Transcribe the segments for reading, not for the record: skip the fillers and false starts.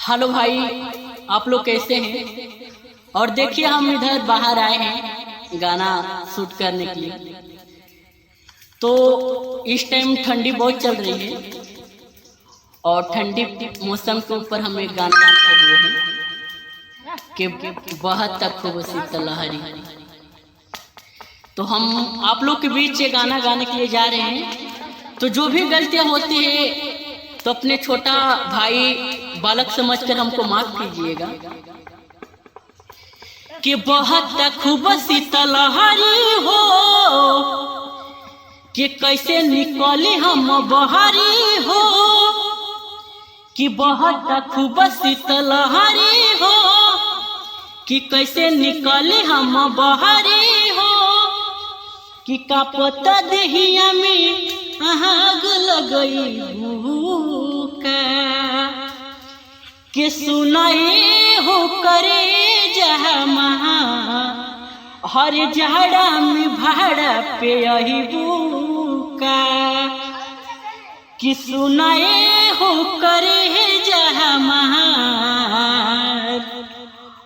Hello भाई, आप लोग कैसे हैं। और देखिए हम इधर बाहर आए हैं गाना शूट करने के लिए। तो इस टाइम ठंडी बहुत चल रही है और ठंडी मौसम के ऊपर हम एक गाना गाते हुए हैं कि बहुत तक खूब शीतल लहरी। तो हम आप लोग के बीच ये गाना गाने के लिए जा रहे हैं। तो जो भी गलतियां होती है तो अपने छोटा भाई बालक समझकर हमको माफ कीजिएगा। कि बहुत खूब शीतल लहरी हो कि कैसे निकले हम बहारी हो, कि बहुत खूब शीतल लहरी हो कि कैसे निकले हम बहारी हो, कि कापता देहिया में आग लगई के सुनाए हो करे जहाँ हर झाड़ा में भाड़ा पे यही बुका, कि सुनाए हो करे जहाँ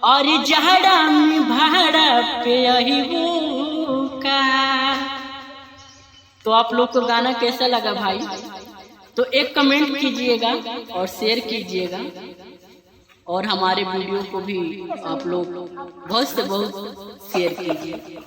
और झाड़ा में भाड़ा पे यही बुका। तो आप लोग को गाना कैसा लगा भाई, तो एक कमेंट कीजिएगा और शेयर कीजिएगा और हमारे वीडियो को भी आप लोग बहुत से बहुत शेयर कीजिए।